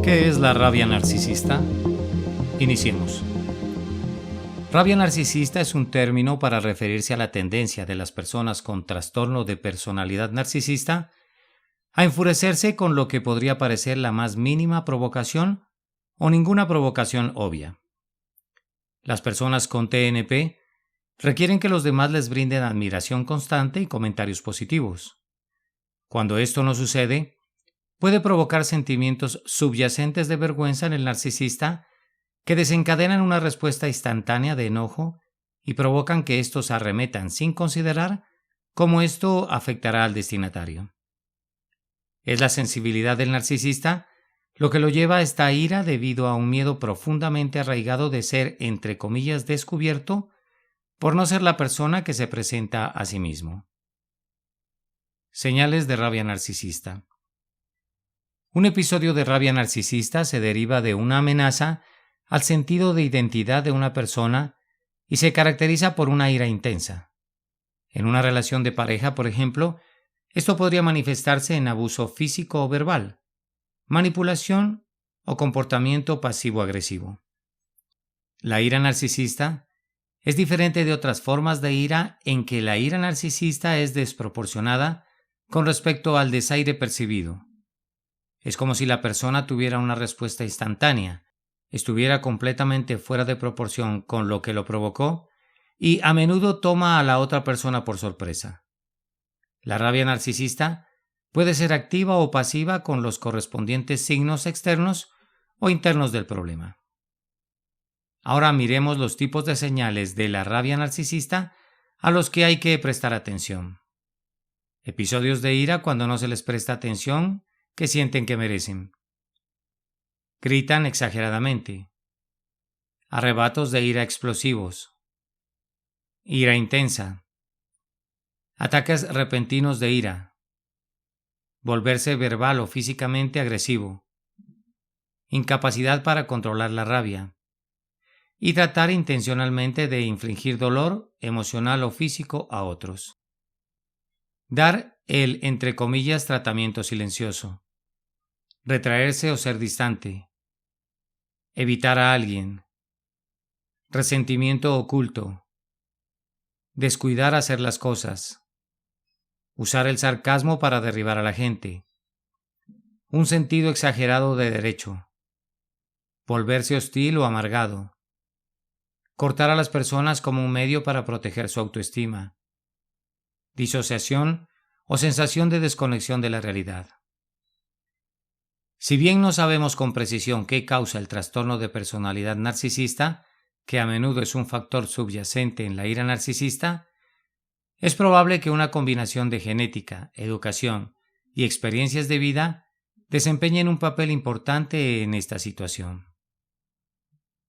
¿Qué es la rabia narcisista? Iniciemos. Rabia narcisista es un término para referirse a la tendencia de las personas con trastorno de personalidad narcisista a enfurecerse con lo que podría parecer la más mínima provocación o ninguna provocación obvia. Las personas con TNP requieren que los demás les brinden admiración constante y comentarios positivos. Cuando esto no sucede, puede provocar sentimientos subyacentes de vergüenza en el narcisista que desencadenan una respuesta instantánea de enojo y provocan que estos arremetan sin considerar cómo esto afectará al destinatario. Es la sensibilidad del narcisista lo que lo lleva a esta ira debido a un miedo profundamente arraigado de ser, entre comillas, descubierto por no ser la persona que se presenta a sí mismo. Señales de rabia narcisista. Un episodio de rabia narcisista se deriva de una amenaza al sentido de identidad de una persona y se caracteriza por una ira intensa. En una relación de pareja, por ejemplo, esto podría manifestarse en abuso físico o verbal, manipulación o comportamiento pasivo-agresivo. La ira narcisista es diferente de otras formas de ira en que la ira narcisista es desproporcionada con respecto al desaire percibido. Es como si la persona tuviera una respuesta instantánea, estuviera completamente fuera de proporción con lo que lo provocó y a menudo toma a la otra persona por sorpresa. La rabia narcisista puede ser activa o pasiva con los correspondientes signos externos o internos del problema. Ahora miremos los tipos de señales de la rabia narcisista a los que hay que prestar atención. Episodios de ira cuando no se les presta atención que sienten que merecen. Gritan exageradamente. Arrebatos de ira explosivos. Ira intensa. Ataques repentinos de ira. Volverse verbal o físicamente agresivo. Incapacidad para controlar la rabia. Y tratar intencionalmente de infligir dolor emocional o físico a otros. Dar el, entre comillas, tratamiento silencioso. Retraerse o ser distante. Evitar a alguien. Resentimiento oculto. Descuidar hacer las cosas. Usar el sarcasmo para derribar a la gente. Un sentido exagerado de derecho. Volverse hostil o amargado. Cortar a las personas como un medio para proteger su autoestima. Disociación o sensación de desconexión de la realidad. Si bien no sabemos con precisión qué causa el trastorno de personalidad narcisista, que a menudo es un factor subyacente en la ira narcisista, es probable que una combinación de genética, educación y experiencias de vida desempeñen un papel importante en esta situación.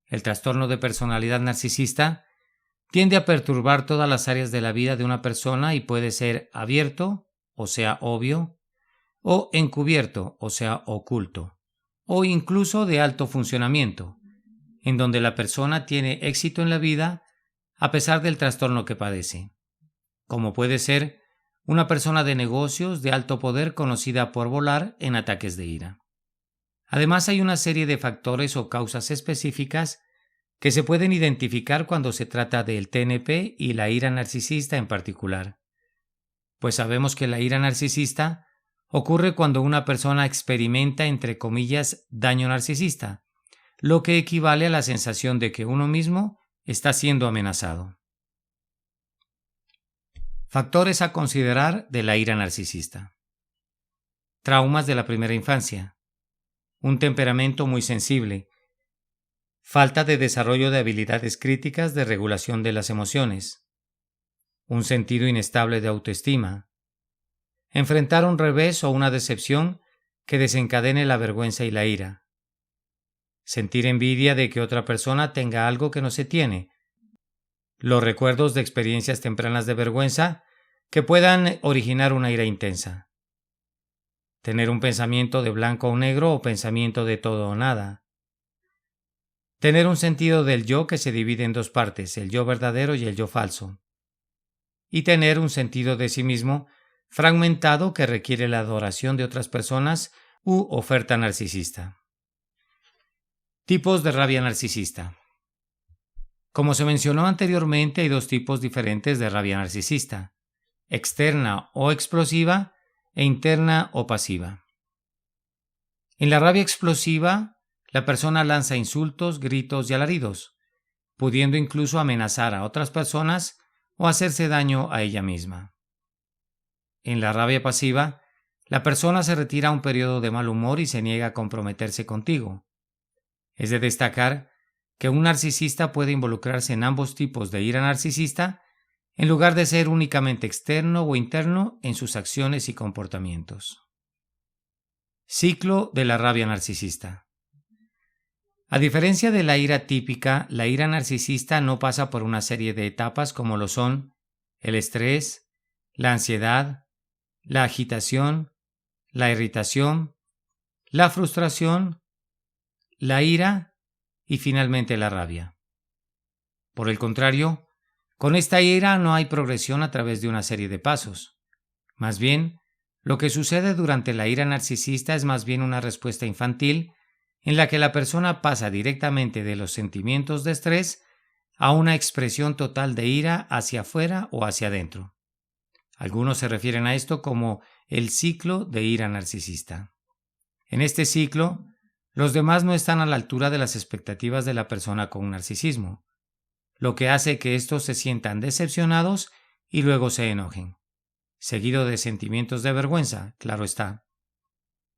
El trastorno de personalidad narcisista tiende a perturbar todas las áreas de la vida de una persona y puede ser abierto, o sea, obvio, o encubierto, o sea, oculto, o incluso de alto funcionamiento, en donde la persona tiene éxito en la vida a pesar del trastorno que padece, como puede ser una persona de negocios de alto poder conocida por volar en ataques de ira. Además, hay una serie de factores o causas específicas que se pueden identificar cuando se trata del TNP y la ira narcisista en particular, pues sabemos que la ira narcisista ocurre cuando una persona experimenta, entre comillas, daño narcisista, lo que equivale a la sensación de que uno mismo está siendo amenazado. Factores a considerar de la ira narcisista. Traumas de la primera infancia. Un temperamento muy sensible. Falta de desarrollo de habilidades críticas de regulación de las emociones. Un sentido inestable de autoestima. Enfrentar un revés o una decepción que desencadene la vergüenza y la ira. Sentir envidia de que otra persona tenga algo que no se tiene. Los recuerdos de experiencias tempranas de vergüenza que puedan originar una ira intensa. Tener un pensamiento de blanco o negro o pensamiento de todo o nada. Tener un sentido del yo que se divide en dos partes, el yo verdadero y el yo falso. Y tener un sentido de sí mismo fragmentado que requiere la adoración de otras personas u oferta narcisista. Tipos de rabia narcisista. Como se mencionó anteriormente, hay dos tipos diferentes de rabia narcisista: externa o explosiva e interna o pasiva. En la rabia explosiva, la persona lanza insultos, gritos y alaridos, pudiendo incluso amenazar a otras personas o hacerse daño a ella misma. En la rabia pasiva, la persona se retira a un periodo de mal humor y se niega a comprometerse contigo. Es de destacar que un narcisista puede involucrarse en ambos tipos de ira narcisista en lugar de ser únicamente externo o interno en sus acciones y comportamientos. Ciclo de la rabia narcisista. A diferencia de la ira típica, la ira narcisista no pasa por una serie de etapas como lo son el estrés, la ansiedad, la agitación, la irritación, la frustración, la ira y finalmente la rabia. Por el contrario, con esta ira no hay progresión a través de una serie de pasos. Más bien, lo que sucede durante la ira narcisista es más bien una respuesta infantil en la que la persona pasa directamente de los sentimientos de estrés a una expresión total de ira hacia afuera o hacia adentro. Algunos se refieren a esto como el ciclo de ira narcisista. En este ciclo, los demás no están a la altura de las expectativas de la persona con narcisismo, lo que hace que estos se sientan decepcionados y luego se enojen, seguido de sentimientos de vergüenza, claro está.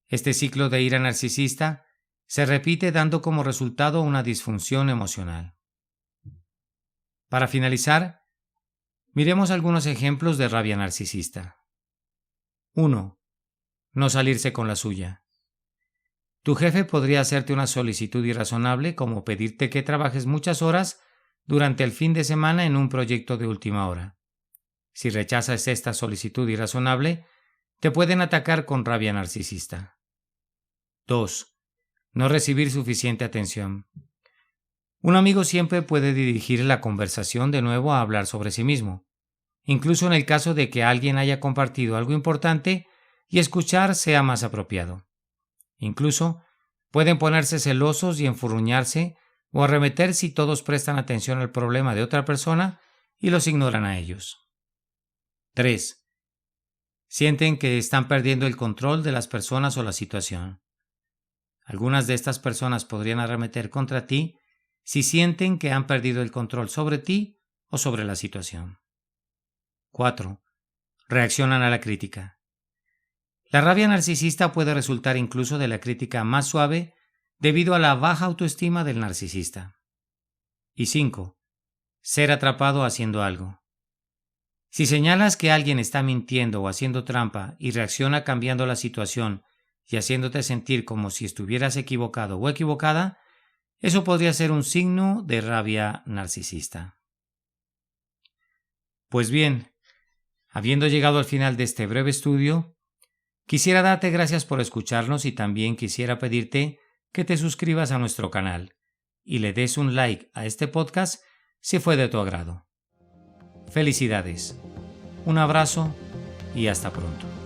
Este ciclo de ira narcisista se repite dando como resultado una disfunción emocional. Para finalizar, miremos algunos ejemplos de rabia narcisista. 1. No salirse con la suya. Tu jefe podría hacerte una solicitud irrazonable como pedirte que trabajes muchas horas durante el fin de semana en un proyecto de última hora. Si rechazas esta solicitud irrazonable, te pueden atacar con rabia narcisista. 2. No recibir suficiente atención. Un amigo siempre puede dirigir la conversación de nuevo a hablar sobre sí mismo, incluso en el caso de que alguien haya compartido algo importante y escuchar sea más apropiado. Incluso pueden ponerse celosos y enfurruñarse o arremeter si todos prestan atención al problema de otra persona y los ignoran a ellos. 3. Sienten que están perdiendo el control de las personas o la situación. Algunas de estas personas podrían arremeter contra ti si sienten que han perdido el control sobre ti o sobre la situación. 4. Reaccionan a la crítica. La rabia narcisista puede resultar incluso de la crítica más suave debido a la baja autoestima del narcisista. Y 5. Ser atrapado haciendo algo. Si señalas que alguien está mintiendo o haciendo trampa y reacciona cambiando la situación y haciéndote sentir como si estuvieras equivocado o equivocada, eso podría ser un signo de rabia narcisista. Pues bien, habiendo llegado al final de este breve estudio, quisiera darte gracias por escucharnos y también quisiera pedirte que te suscribas a nuestro canal y le des un like a este podcast si fue de tu agrado. Felicidades, un abrazo y hasta pronto.